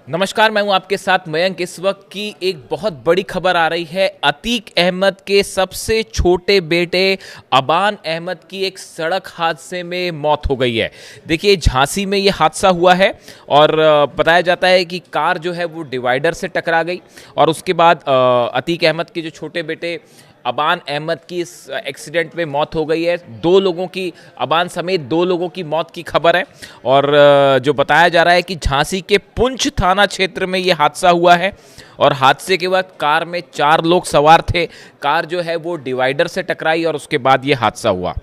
नमस्कार, मैं हूं आपके साथ मयंक। इस वक्त की एक बहुत बड़ी खबर आ रही है। अतीक अहमद के सबसे छोटे बेटे अबान अहमद की एक सड़क हादसे में मौत हो गई है। देखिए, झांसी में ये हादसा हुआ है और बताया जाता है कि कार जो है वो डिवाइडर से टकरा गई और उसके बाद अतीक अहमद के जो छोटे बेटे अबान अहमद की इस एक्सीडेंट में मौत हो गई है। अबान समेत दो लोगों की मौत की खबर है और जो बताया जा रहा है कि झांसी के पुंछ थाना क्षेत्र में ये हादसा हुआ है और हादसे के बाद कार में 4 लोग सवार थे। कार जो है वो डिवाइडर से टकराई और उसके बाद ये हादसा हुआ।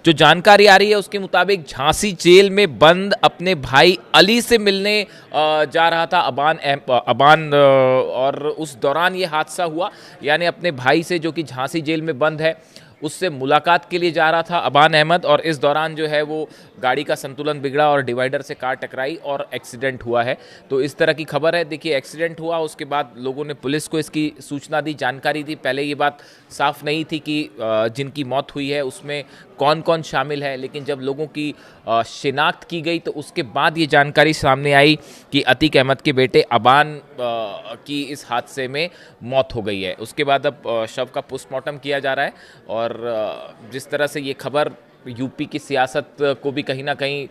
जो जानकारी आ रही है उसके मुताबिक झांसी जेल में बंद अपने भाई अली से मिलने जा रहा था अबान और उस दौरान ये हादसा हुआ। यानी अपने भाई से, जो कि झांसी जेल में बंद है, उससे मुलाकात के लिए जा रहा था अबान अहमद और इस दौरान जो है वो गाड़ी का संतुलन बिगड़ा और डिवाइडर से कार टकराई और एक्सीडेंट हुआ है। तो इस तरह की खबर है। देखिए, एक्सीडेंट हुआ, उसके बाद लोगों ने पुलिस को इसकी सूचना दी, जानकारी दी। पहले ये बात साफ नहीं थी कि जिनकी मौत हुई है उसमें कौन कौन शामिल है, लेकिन जब लोगों की शिनाख्त की गई तो उसके बाद ये जानकारी सामने आई कि अतीक अहमद के बेटे अबान की इस हादसे में मौत हो गई है। उसके बाद अब शव का पोस्टमार्टम किया जा रहा है और जिस तरह से ये खबर यूपी की सियासत को भी कहीं ना कहीं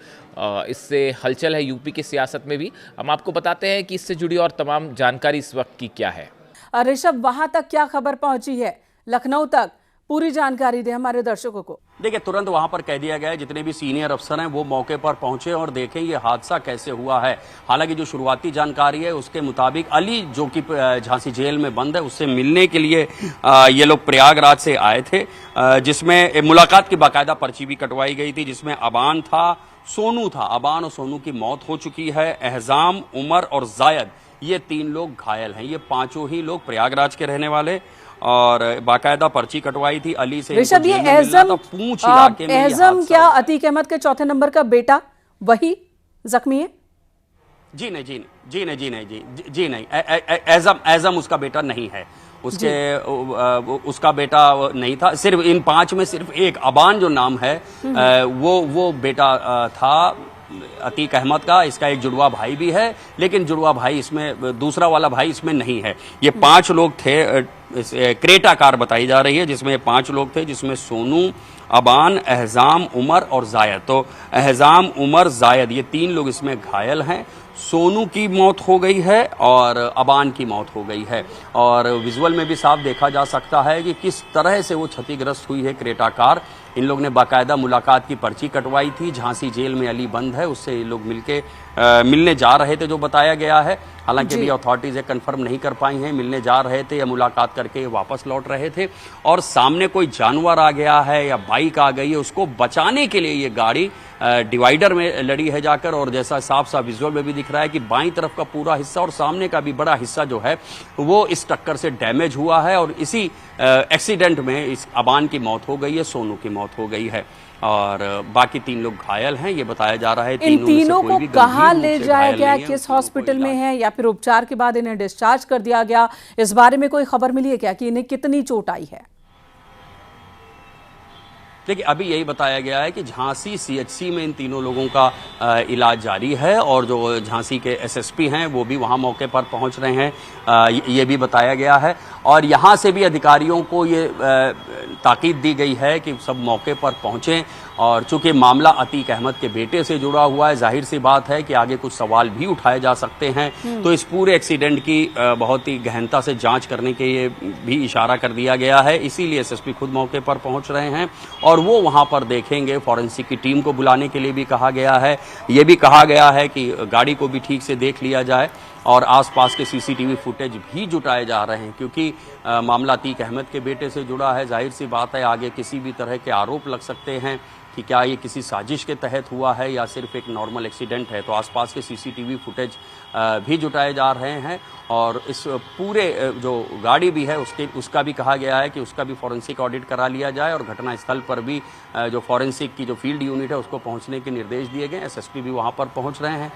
इससे हलचल है, यूपी की सियासत में भी। हम आपको बताते हैं कि इससे जुड़ी और तमाम जानकारी इस वक्त की क्या है। ऋषभ, वहां तक क्या खबर पहुंची है, लखनऊ तक पूरी जानकारी दे हमारे दर्शकों को। देखिए, तुरंत वहां पर कह दिया गया है, जितने भी सीनियर अफसर हैं वो मौके पर पहुंचे और देखें ये हादसा कैसे हुआ है। हालांकि जो शुरुआती जानकारी है उसके मुताबिक अली, जो कि झांसी जेल में बंद है, उससे मिलने के लिए ये लोग प्रयागराज से आए थे, जिसमें मुलाकात की बाकायदा पर्ची भी कटवाई गई थी, जिसमें अबान था, सोनू था। अबान और सोनू की मौत हो चुकी है। एहजाम, उमर और जायद, ये 3 लोग घायल हैं। ये 5 ही लोग प्रयागराज के रहने वाले और बाकायदा पर्ची कटवाई थी। अली से ऋषभ, ये पूंछ इलाके में एहजम क्या अतीक अहमद के चौथे नंबर का बेटा वही जख्मी है? जी नहीं, एहजम उसका बेटा नहीं है। उसका बेटा नहीं था। सिर्फ इन 5 में सिर्फ एक अबान जो नाम है वो बेटा था अतीक अहमद का। इसका एक जुड़वा भाई भी है, लेकिन जुड़वा भाई इसमें, दूसरा वाला भाई इसमें नहीं है। ये 5 लोग थे। क्रेटा कार बताई जा रही है जिसमें 5 लोग थे, जिसमें सोनू, अबान, एहजाम, उमर और जायद। तो एहजाम, उमर, जायद, ये 3 लोग इसमें घायल हैं। सोनू की मौत हो गई है और अबान की मौत हो गई है और विजुअल में भी साफ देखा जा सकता है कि किस तरह से वो क्षतिग्रस्त हुई है क्रेटा कार। इन लोग ने बाकायदा मुलाकात की पर्ची कटवाई थी। झांसी जेल में अली बंद है, उससे ये लोग मिलने जा रहे थे, जो बताया गया है। हालांकि अभी अथॉरिटीज कंफर्म नहीं कर पाई हैं मिलने जा रहे थे या मुलाकात करके वापस लौट रहे थे और सामने कोई जानवर आ गया है या बाइक आ गई है, उसको बचाने के लिए ये गाड़ी डिवाइडर में लड़ी है जाकर। और जैसा साफ साफ विजुअल में भी दिख रहा है कि बाईं तरफ का पूरा हिस्सा और सामने का भी बड़ा हिस्सा जो है वो इस टक्कर से डैमेज हुआ है और इसी एक्सीडेंट में इस अबान की मौत हो गई है, सोनू की मौत हो गई है और बाकी 3 लोग घायल हैं। ये बताया जा रहा है इन तीनों को कहाँ ले जाया गया, किस हॉस्पिटल में है या फिर उपचार के बाद इन्हें डिस्चार्ज कर दिया गया, इस बारे में कोई खबर मिली है क्या कि इन्हें कितनी चोट आई है? देखिए, अभी यही बताया गया है कि झांसी सीएचसी में इन तीनों लोगों का इलाज जारी है और जो झांसी के एसएसपी हैं वो भी वहां मौके पर पहुंच रहे हैं, ये भी बताया गया है। और यहां से भी अधिकारियों को ये ताकीद दी गई है कि सब मौके पर पहुंचें और चूंकि मामला अतीक अहमद के बेटे से जुड़ा हुआ है, जाहिर सी बात है कि आगे कुछ सवाल भी उठाए जा सकते हैं। तो इस पूरे एक्सीडेंट की बहुत ही गहनता से जांच करने के लिए भी इशारा कर दिया गया है। इसीलिए एसएसपी खुद मौके पर पहुंच रहे हैं और वो वहां पर देखेंगे। फॉरेंसिक की टीम को बुलाने के लिए भी कहा गया है। ये भी कहा गया है कि गाड़ी को भी ठीक से देख लिया जाए और आसपास के सीसीटीवी फुटेज भी जुटाए जा रहे हैं, क्योंकि मामला अतीक अहमद के बेटे से जुड़ा है। जाहिर सी बात है आगे किसी भी तरह के आरोप लग सकते हैं कि क्या ये किसी साजिश के तहत हुआ है या सिर्फ एक नॉर्मल एक्सीडेंट है। तो आसपास के सीसीटीवी फुटेज भी जुटाए जा रहे हैं और इस पूरे जो गाड़ी भी है उसका भी कहा गया है कि उसका भी फॉरेंसिक ऑडिट करा लिया जाए और घटनास्थल पर भी जो फॉरेंसिक की जो फील्ड यूनिट है उसको पहुंचने के निर्देश दिए गए। एसएसपी भी वहां पर पहुंच रहे हैं।